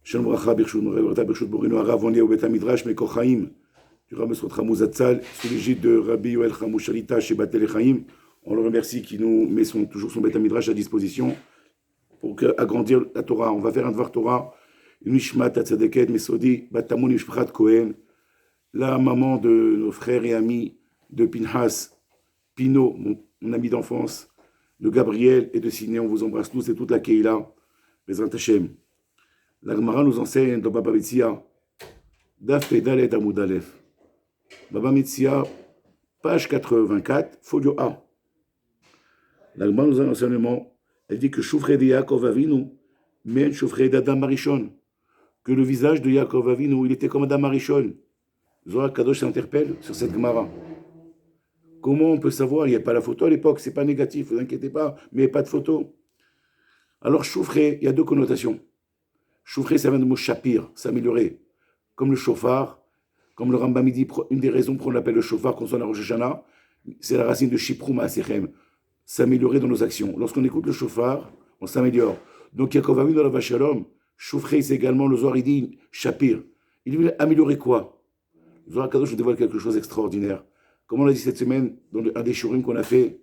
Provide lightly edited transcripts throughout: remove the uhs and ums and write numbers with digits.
Shalom Bracha, Birshut Morevata, Birshut Borino Arav, on est au Beth Midrash Mekor Chaim, du Rav Mesrot Hamou Zatzal, sous l'égide de Rabbi Yoel Hamou Shalita chez Batel Chaim. On le remercie qui nous met toujours son Beth Midrash à disposition pour agrandir la Torah. On va faire un Dvar Torah, une Mishmat Tzadeket Mesodi, Batamoun Mishprat Kohen, la maman de nos frères et amis de Pinhas, Pino, mon ami d'enfance, de Gabriel et de Siné. On vous embrasse tous et toute la Keila. Bezrat Hashem. La Gemara nous enseigne dans Baba Metzia, Daf Pedalet Amud Aleph. Baba Metzia, page 84, folio A. La Gemara nous a un enseignement, elle dit que Shufre de Yaakov Avinu, men Shufre d'Adam Arishon, que le visage de Yaakov Avinu, il était comme Adam Arishon. Zohar Kadosh s'interpelle sur cette Gemara. Comment on peut savoir? Il n'y a pas la photo à l'époque, c'est pas négatif, ne vous inquiétez pas, mais il n'y a pas de photo. Alors Shufre, il y a deux connotations. Shufre, ça vient de mot shapir, s'améliorer. Comme le shofar, comme le Rambam dit, une des raisons pour qu'on l'appelle le shofar, qu'on soit la Rosh Hashanah, c'est la racine de shiproum asechem, s'améliorer dans nos actions. Lorsqu'on écoute le shofar, on s'améliore. Donc Yaakov Avinu dans la Vachalom, Shufre, c'est également le Zohar, il dit shapir. Il veut améliorer quoi? Le Zohar Kadosh nous dévoile quelque chose d'extraordinaire. Comme on l'a dit cette semaine, dans un des shurim qu'on a fait,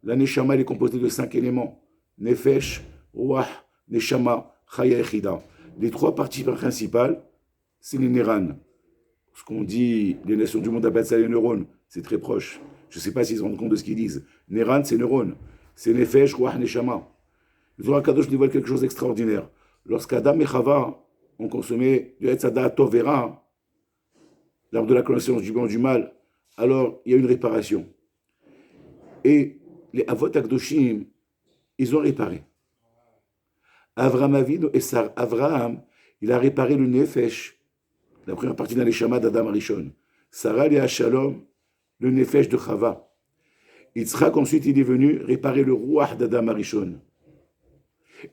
la Neshama, elle est composée de 5 éléments. Nefesh, Ruach, Neshama, Chaya Echida. Les 3 parties principales, c'est les neurones. Ce qu'on dit, les nations du monde appellent ça les neurones. C'est très proche. Je ne sais pas s'ils se rendent compte de ce qu'ils disent. Neurones, c'est neurones. C'est Nefesh, Ruach, Neshama. Le Zohar Kadosh dévoile quelque chose d'extraordinaire. Lorsqu'Adam et Chava ont consommé du Etz Hadat Tov Vera, l'arbre de la connaissance du bien et du mal, alors il y a une réparation. Et les Avot Akdoshim, ils ont réparé. Avraham Avinu et Sarah. Avraham, il a réparé le Nefesh, la première partie d'un Neshama d'Adam Arishon. Sarah et Shalom, le Nefesh de Chava. Yitzhak, ensuite, il est venu réparer le Ruach d'Adam Arishon.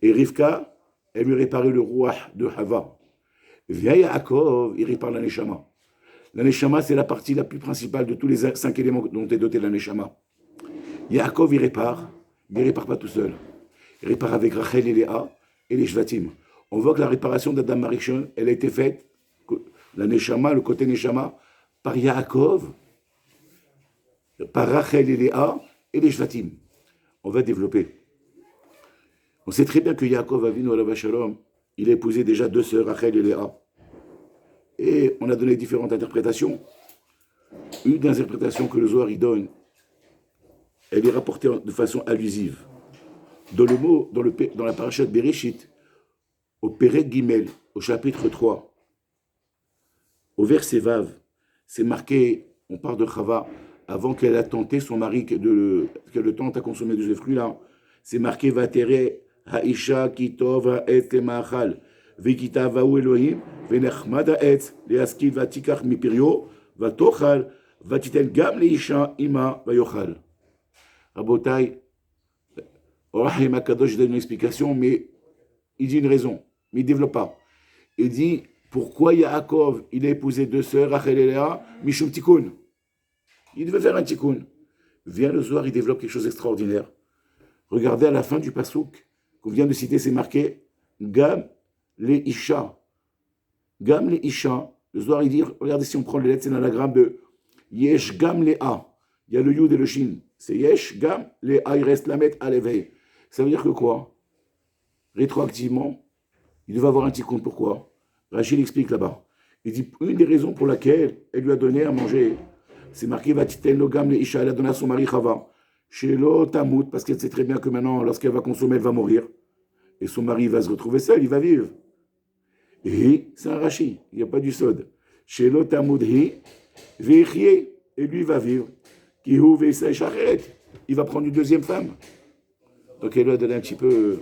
Et Rivka, elle lui réparait le Ruach de Chava. Via Yaakov, il répare la Neshama. La Neshama, c'est la partie la plus principale de tous les 5 éléments dont est doté la Neshama. Yaakov, il répare, mais il ne répare pas tout seul. Il répare avec Rachel et Léa et les Shvatim. On voit que la réparation d'Adam Arishon, elle a été faite, la Neshama, le côté Neshama, par Yaakov, par Rachel et Léa et les Shvatim. On va développer. On sait très bien que Yaakov Avinu alav shalom, il a épousé déjà 2 sœurs, Rachel et Léa. Et on a donné différentes interprétations. Une des interprétations que le Zohar y donne, elle est rapportée de façon allusive. Dans le mot, dans la parashat Bereshit, au Perek Gimel, au chapitre 3, au verset Vav, c'est marqué, on parle de Chava, avant qu'elle a tenté son mari, qu'elle le tente à consommer de ce fruit-là, c'est marqué Vatere Haisha Kitov Ha'et Lema'achal, Vekita Va'u Elohim, Venechmad Ha'et, Leaskil Vatikach Mipirio, Vatochal, Vatiten Gam Leisha Ima Vayochal. Rabotai, Rahim Akadosh donne une explication, mais il dit une raison, mais il ne développe pas. Il dit pourquoi Yaakov il a épousé 2 sœurs, Rachel et Léa, Mishum Tikkun. Il devait faire un Tikkun. Vient le soir, il développe quelque chose d'extraordinaire. Regardez à la fin du pasouk qu'on vient de citer, c'est marqué Gam le Isha. Gam le Isha. Le soir, il dit regardez si on prend les lettres, c'est l'anagramme de Yesh Gam le A. Il y a le Yud et le Shin. C'est Yesh Gam le A. Il reste la mettre à l'éveil. Ça veut dire que quoi? Rétroactivement, il devait avoir un tikkun. Pourquoi? Rachid explique là-bas. Il dit une des raisons pour laquelle elle lui a donné à manger, c'est marqué Vatiten Logam le Isha. Elle a donné à son mari Chava. Chez Tamout, parce qu'elle sait très bien que maintenant, lorsqu'elle va consommer, elle va mourir. Et son mari va se retrouver seul, il va vivre. Et c'est un Rachid, il n'y a pas du sod. Chez Tamout, et lui va vivre. Il va prendre une deuxième femme. Donc elle lui a donné un petit peu.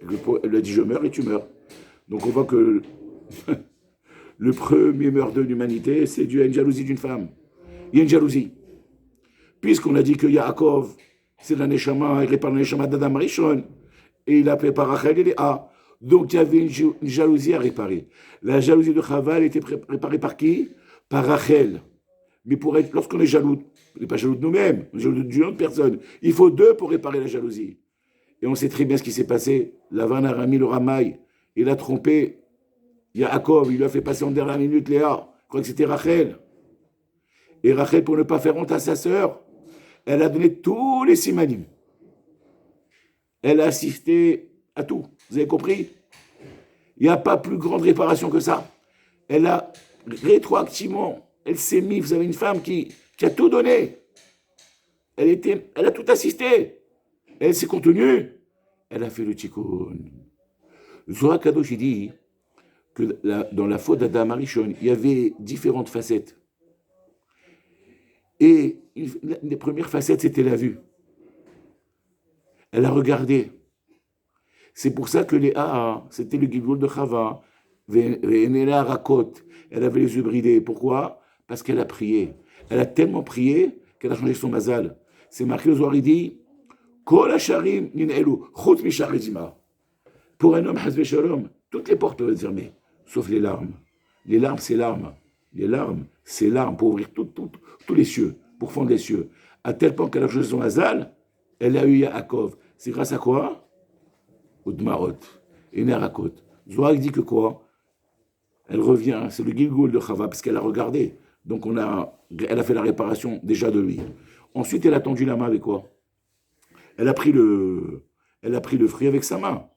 Elle lui a dit je meurs et tu meurs. Donc on voit que le premier meurtre de l'humanité, c'est dû à une jalousie d'une femme. Il y a une jalousie. Puisqu'on a dit que Yaakov, c'est la Neshama, il répare la Neshama d'Adam Rishon, et il a appelé par Rachel et Léa. Donc il y avait une jalousie à réparer. La jalousie de Chava, elle était réparée par qui? Par Rachel. Mais lorsqu'on est jaloux, on n'est pas jaloux de nous-mêmes, on est jaloux d'une autre personne. Il faut 2 pour réparer la jalousie. Et on sait très bien ce qui s'est passé. Lavan a mis le ramaï, il a trompé Yaakov, il lui a fait passer en dernière minute Léa. Je crois que c'était Rachel. Et Rachel, pour ne pas faire honte à sa sœur, elle a donné tous les simanim. Elle a assisté à tout. Vous avez compris? Il n'y a pas plus grande réparation que ça. Elle a rétroactivement, elle s'est mise, vous avez une femme qui a tout donné. Elle a tout assisté. Elle s'est contenue. Elle a fait le tikkun. Zohar Kadosh, il dit que dans la faute d'Adam Arishon, il y avait différentes facettes. Et les premières facettes, c'était la vue. Elle a regardé. C'est pour ça que Léa, c'était le Gilgul de Chava. Vénéla Rakot. Elle avait les yeux bridés. Pourquoi? Parce qu'elle a prié. Elle a tellement prié qu'elle a changé son mazal. C'est marqué au Zohar, il dit Kol Hasharim Nin'elu, Chut Mishar Ezima. Pour un homme, Hazve Shalom, toutes les portes peuvent être fermées, sauf les larmes. Les larmes, c'est larmes. Les larmes, c'est larmes pour ouvrir tous les cieux, pour fondre les cieux. À tel point qu'elle a changé son mazal, elle a eu Yaakov. C'est grâce à quoi? Au Dmaot. Et Nerakot. Zohar dit que quoi? Elle revient, c'est le Gilgul de Chava, parce qu'elle a regardé. Donc elle a fait la réparation déjà de lui. Ensuite, elle a tendu la main avec quoi? Elle a pris le fruit avec sa main.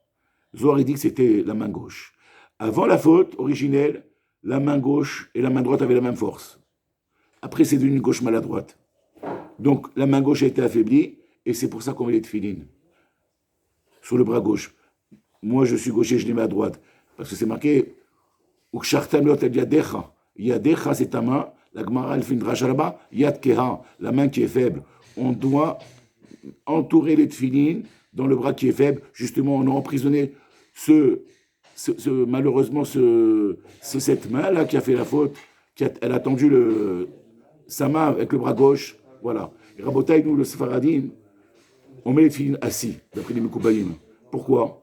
Zohar dit que c'était la main gauche. Avant la faute originelle, la main gauche et la main droite avaient la même force. Après, c'est devenu une gauche maladroite. Donc, la main gauche a été affaiblie, et c'est pour ça qu'on met les tefilines sur le bras gauche. Moi, je suis gaucher, je les mets à droite. Parce que c'est marqué Yadecha, c'est ta main. La Gemara, elle fait une dracha là-bas. Yad Keha, la main qui est faible. On doit entourer les tefilines dans le bras qui est faible. Justement, on a emprisonné malheureusement cette main-là qui a fait la faute. Elle a tendu sa main avec le bras gauche. Voilà. Et Rabotaï, nous, le Sfaradim, on met les tefilines assis, d'après les Mekoubaïm. Pourquoi?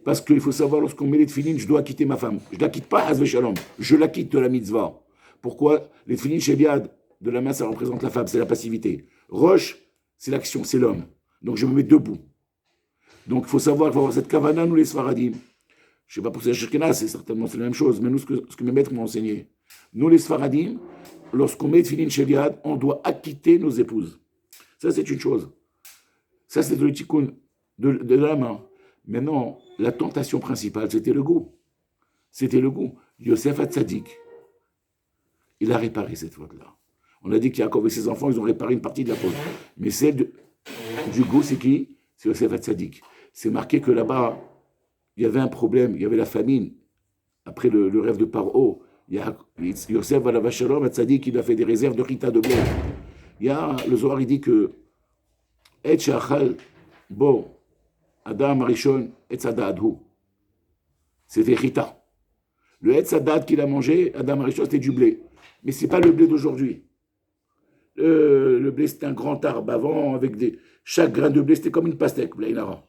Parce qu'il faut savoir, lorsqu'on met les tefilines, je dois quitter ma femme. Je ne la quitte pas, Hazve Shalom. Je la quitte de la mitzvah. Pourquoi? Les tefilines chez Biad, de la main, ça représente la femme, c'est la passivité. Roche, c'est l'action, c'est l'homme. Donc je me mets debout. Donc il faut savoir, il faut avoir cette kavana, nous les Sfaradim. Je ne sais pas pour ces Shekhinah, c'est certainement la même chose, mais nous, ce que mes maîtres m'ont enseigné. Nous les Sfaradim, lorsqu'on met les tefilines chez Biad, on doit acquitter nos épouses. Ça, c'est une chose. Ça, c'est le tikkun de la main. Maintenant, la tentation principale, c'était le goût. C'était le goût. Yosef Hatzadik, il a réparé cette faute-là. On a dit qu'Yaakov et ses enfants, ils ont réparé une partie de la faute. Mais celle du goût, c'est qui? C'est Yosef Hatzadik. C'est marqué que là-bas, il y avait un problème, il y avait la famine. Après le rêve de Paro, Yosef Alavashalom Hatzadik, il a fait des réserves de Rita de blé. Le Zohar, il dit que Et Shachal Bo Adam Arishon Etzadadhu. C'était Rita. Le Etzadad qu'il a mangé, Adam Arishon, c'était du blé. Mais ce n'est pas le blé d'aujourd'hui. Le blé, c'était un grand arbre avant, avec chaque grain de blé, c'était comme une pastèque, Blainara.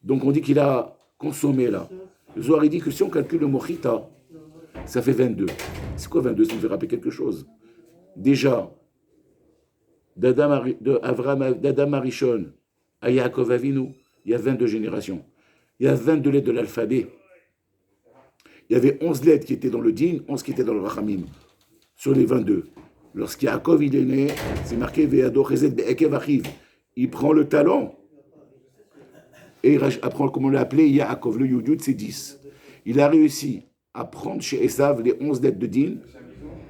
Donc on dit qu'il a consommé là. Le Zohar, il dit que si on calcule le mot Rita, ça fait 22. C'est quoi 22? Ça me fait rappeler quelque chose. Déjà, d'Adam Arishon à Yaakov Avinu, il y a 22 générations. Il y a 22 lettres de l'alphabet. Il y avait 11 lettres qui étaient dans le din, 11 qui étaient dans le rachamim. Sur les 22. Lorsqu'Yaakov il est né, c'est marqué Ve'ado Chesed Be'ekev Achiv. Il prend le talent et il apprend, comment on l'a appelé, Yaakov. Le Yud, c'est 10. Il a réussi à prendre chez Esav les 11 lettres de din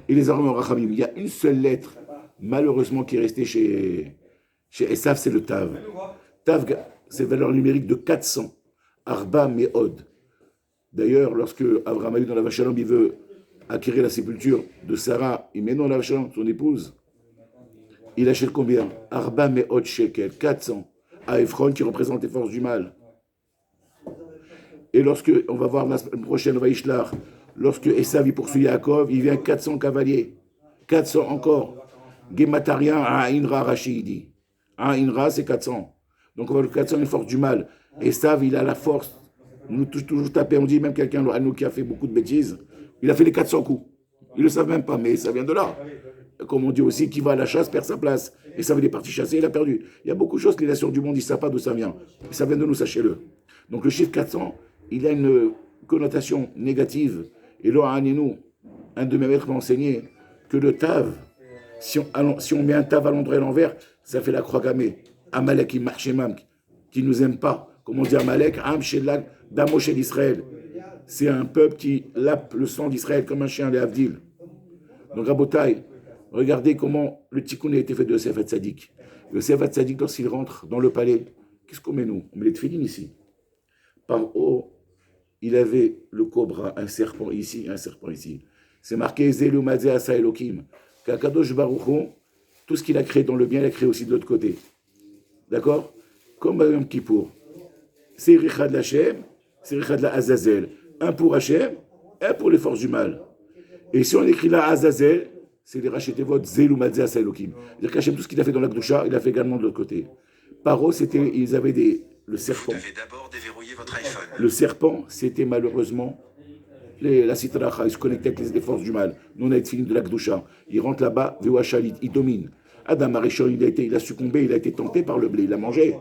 et les a remis en rachamim. Il y a une seule lettre, malheureusement, qui est restée chez Esav, c'est le Tav. Tav, c'est valeur numérique de 400. Arba Me'od. D'ailleurs, lorsque Abraham a eu dans la Vachalom, il veut acquérir la sépulture de Sarah, il met dans la Vachalom, son épouse. Il achète combien? Arba Me'od shekel, 400. À Ephron, qui représente les forces du mal. Et lorsque, on va voir la semaine prochaine, Vaishlar, lorsque Esav il poursuit Yaakov, il vient 400 cavaliers. 400 encore. Gematarien à Inra Rashi, il dit. À Inra, c'est 400. Donc on va le 400, une force du mal. Esav, il a la force. Nous toujours taper, on dit même quelqu'un à nous qui a fait beaucoup de bêtises, il a fait les 400 coups. Ils ne le savent même pas, mais ça vient de là. Comme on dit aussi, qui va à la chasse perd sa place. Et ça, il est parti chasser, il a perdu. Il y a beaucoup de choses que les nations du monde, ils ne savent pas d'où ça vient. Et ça vient de nous, sachez-le. Donc le chiffre 400, il a une connotation négative Et là, un de mes maîtres m'a enseigné que le tav, si on met un tav à l'endroit et à l'envers, ça fait la croix gammée. Amalek, qui nous aime pas. Comment dire Amalek, Am Shelag, Damo Shel d'Israël. C'est un peuple qui lappe le sang d'Israël comme un chien, les Avdil. Donc, Rabotai, regardez comment le tikkun a été fait de Yosef Hatzadik. Yosef Hatzadik, lorsqu'il rentre dans le palais, qu'est-ce qu'on met nous? On met les tefilines ici. Par haut, il avait le cobra, un serpent ici, un serpent ici. C'est marqué Zelu Mazé Asa Elohim. Qu'Akadosh Baruch Hu, tout ce qu'il a créé dans le bien, il a créé aussi de l'autre côté. D'accord? Comme Yom Kippour. C'est Richad Lachem, c'est Richad la Azazel. Un pour Hachem, un pour les forces du mal. Et si on écrit là Azazel, c'est les Rachetevot Zelu Mazé Asa Elohim. C'est-à-dire qu'Hachem, tout ce qu'il a fait dans la Gdusha, il a fait également de l'autre côté. Paro, ils avaient le serpent. Vous devez d'abord déverrouiller votre iPhone. Le serpent, c'était malheureusement la citracha, il se connectait avec les forces du mal. Nous, on a été fini de la Gdusha. Il rentre là-bas, Vewachalit, il domine. Adam Arishon, il a succombé, il a été tenté par le blé, il a mangé.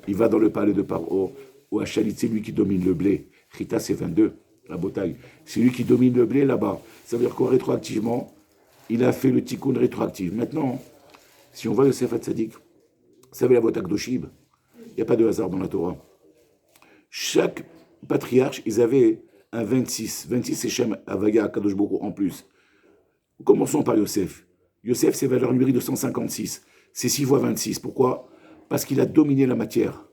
Il va dans le palais de Paro, où Achalit, c'est lui qui domine le blé. Chita, c'est 22, la bataille. C'est lui qui domine le blé là-bas. Ça veut dire quoi, rétroactivement, il a fait le tikkun rétroactif. Maintenant, si on voit le Sefer Tzadik, vous savez la voie Akdoshib, il n'y a pas de hasard dans la Torah. Chaque patriarche, ils avaient un 26. 26, c'est Shem Avaya Kadosh Boko en plus. Commençons par Yosef. Yosef, c'est valeur numérique de 156. C'est 6 fois 26. Pourquoi? Parce qu'il a dominé la matière.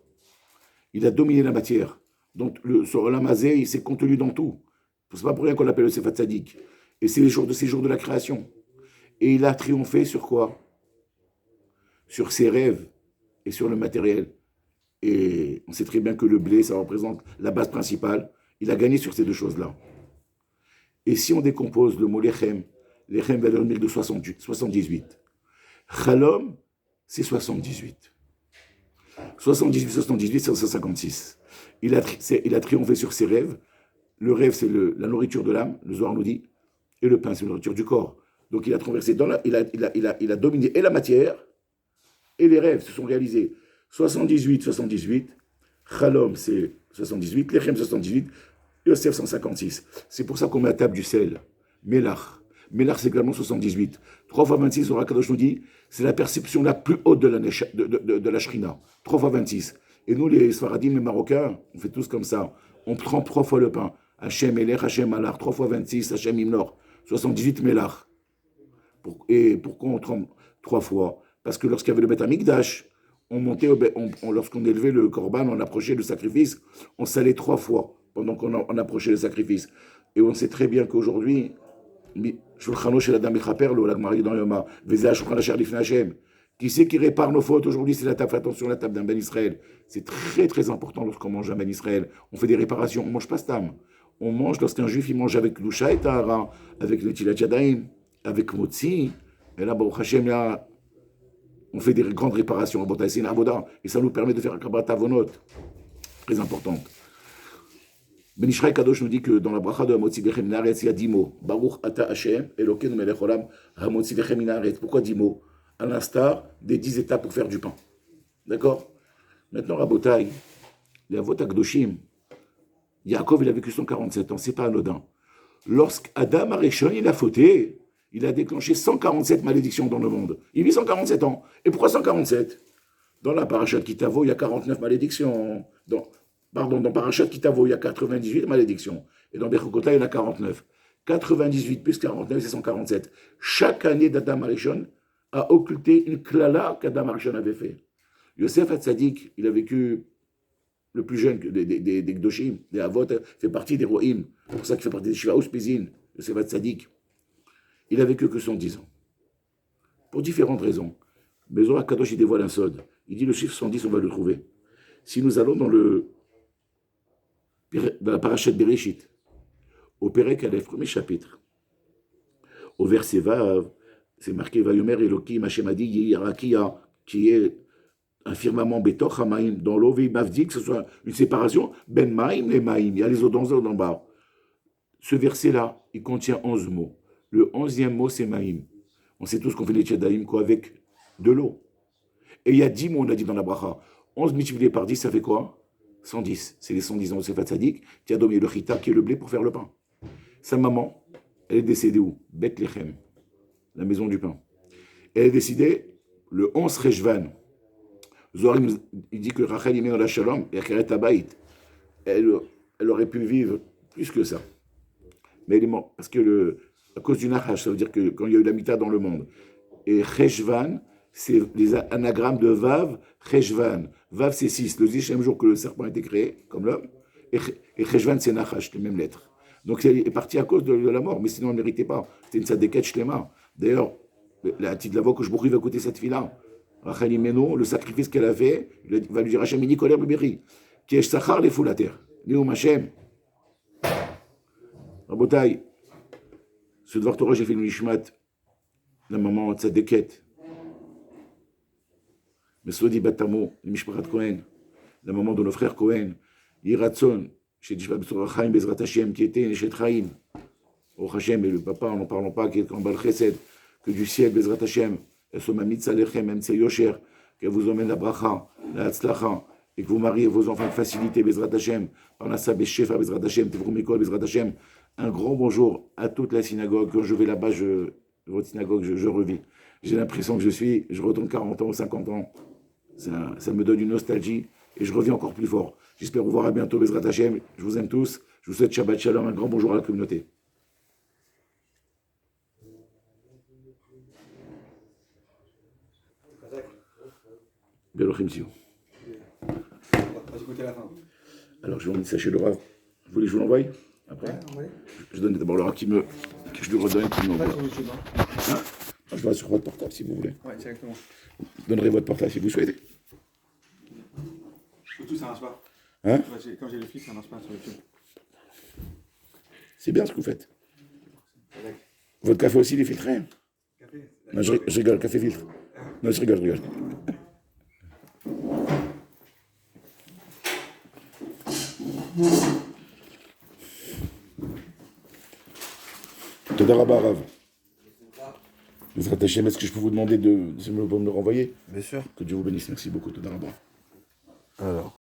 Il a dominé la matière. Donc, sur l'Amazé, il s'est contenu dans tout. C'est pas pour rien qu'on l'appelle le Sefer Tzadik. Et c'est les jours de la création. Et il a triomphé sur quoi? Sur ses rêves et sur le matériel. Et on sait très bien que le blé, ça représente la base principale. Il a gagné sur ces deux choses-là. Et si on décompose le mot lechem va donner de 78. Chalom, c'est 78. 78, c'est 156. Il a triomphé sur ses rêves. Le rêve, c'est la nourriture de l'âme, le Zohar nous dit, et le pain, c'est la nourriture du corps. Donc il a traversé il a dominé et la matière, et les rêves se sont réalisés. 78, Chalom, c'est 78, Lechem, 78, Yosef, 156. C'est pour ça qu'on met à table du sel. Melach, c'est également 78. 3 fois 26, Ora Kadosh nous dit, c'est la perception la plus haute de la Shrina. 3 fois 26. Et nous, les Sfaradim, les Marocains, on fait tous comme ça. On trempe 3 fois le pain. Hachem Melech, Hachem Malach, 3 fois 26, Hachem Imnor. 78 Melach. Et pourquoi on trempe 3 fois? Parce que lorsqu'il y avait le Beth Amikdash, on montait, lorsqu'on élevait le korban, on approchait le sacrifice, on salait 3 fois pendant qu'on approchait le sacrifice. Et on sait très bien qu'aujourd'hui, qui c'est qui répare nos fautes aujourd'hui? C'est la table. Fais attention à la table d'un Ben Israël. C'est très très important lorsqu'on mange un Ben Israël. On fait des réparations, on ne mange pas stam. On mange lorsqu'un juif il mange avec Loucha et Tahara, avec le Tilat Yadayim, avec Motzi. Et là, Baruch Hashem, là, on fait des grandes réparations. Et ça nous permet de faire un Kabbat Avonot. Très importante. Ben Ishraï Kadosh nous dit que dans la bracha de Hamotzi Vechem Minaretz, il y a 10 mots. Baruch Ata Hashem, Elokeinu Melech Olam, Hamotzi Vechem Minaretz. Pourquoi 10 mots? À l'instar des 10 étapes pour faire du pain. D'accord? Maintenant, Rabotai, les Avot Akdoshim, Yaakov, il a vécu 147 ans, c'est pas anodin. Lorsqu'Adam Arishon, il a fauté, il a déclenché 147 malédictions dans le monde. Il vit 147 ans. Et pourquoi 147? Dans la Parashat Kitavo, il y a 49 malédictions. Dans Parashat Kitavo, il y a 98 malédictions. Et dans Bechokota, il y en a 49. 98 plus 49, c'est 147. Chaque année d'Adam Arishon a occulté une klala qu'Adam Arishon avait fait. Yosef Hatzadik, il a vécu le plus jeune des Gdoshim, des Avot, fait partie des Rohim. C'est pour ça qu'il fait partie des Shiva Uspezin, Yosef Hatzadik. Il a vécu que 110 ans. Pour différentes raisons. Mais Zohar Kadosh, il dévoile un sod. Il dit le chiffre 110, on va le trouver. Si nous allons dans la Parashat Bereshit, au Perek Aleph, premier chapitre, au verset Vav, c'est marqué Vayomer Elohim Hashem Adi Yirakia, qui est un firmament Betoch Hamaim, dans l'eau, Mavdi, que ce soit une séparation, Ben Maim, les Maim, il y a les eaux d'en bas. Ce verset-là, il contient 11 mots. Le 11e mot, c'est Maïm. On sait tous qu'on fait les Tchadaïm, quoi, avec de l'eau. Et il y a 10 mots, on a dit dans la bracha. 11 multiplié par 10, ça fait quoi? 110. C'est les 110 ans de Sefer Tzadik, qui a dominé le chita, qui est le blé, pour faire le pain. Sa maman, elle est décédée où? Bethléem, la maison du pain. Elle est décédée le 11 Rejvan. Zohar, il dit que Rachel, il met dans la Shalom, et Akeret Habayit. Elle aurait pu vivre plus que ça. Mais elle est morte. Parce que à cause du Nachash, ça veut dire que quand il y a eu la Mita dans le monde. Et Rejvan, c'est les anagrammes de Vav, Rejvan. Vav, c'est 6, le 10e jour que le serpent a été créé, comme l'homme. Et Rejvan, c'est Nachash, les mêmes lettres. Donc elle est partie à cause de la mort, mais sinon elle ne méritait pas. C'était une sadeket shlema. D'ailleurs, la petite la voix que je pourrais va écouter cette fille-là. Rachel Imeno, le sacrifice qu'elle a fait, il va lui dire Hachem Nicolas Bébéri, qui est Sachar les fous la terre. Léom Hachem. Rabotai, ce devoir Torah, j'ai fait le Nishmat, la maman de Tzadeket. Mesodi Batamo, le Mishparat Cohen, la maman de nos frères Cohen, Yiratson, chez Dishbab Chaim Bezrat Hashem, qui était Neshet Chaim. Au Hachem, et le papa, n'en parlons pas, qui est en Bal Chesed, que du ciel, Bezrat Hashem, et ce Mamit Salechem, même c'est Yosher, qu'elle vous emmène la bracha, la Hatzlacha, et que vous mariez vos enfants de facilité, Bezrat Hashem, par la Sabeshefa, Bezrat Hashem, Tevroum Ekol, Bezrat Hashem. Un grand bonjour à toute la synagogue. Quand je vais là-bas, votre synagogue, je revis. J'ai l'impression que je retourne 40 ans ou 50 ans. Ça me donne une nostalgie, et je reviens encore plus fort. J'espère vous voir à bientôt, Bezrat Hashem. Je vous aime tous. Je vous souhaite Shabbat Shalom, un grand bonjour à la communauté. Belochim Siou. Alors, je vais emmener ça chez le Rav. Vous voulez que je vous l'envoie après? Ouais. Je donne d'abord le Rav que je lui redonne, qui me l'envoie. Je vais sur votre portable si vous voulez. Ouais, exactement. Je donnerai votre portable si vous souhaitez. Surtout, ça marche pas. Hein? Quand j'ai le fils, ça marche pas sur YouTube. C'est bien ce que vous faites. Votre café aussi, il est filtré? Café? Non, je rigole, café filtre. Non, je rigole. Toda Rabba Rav. Est-ce que je peux vous demander de me le renvoyer? Bien sûr. Que Dieu vous bénisse. Merci beaucoup, Toda Rabba. Alors.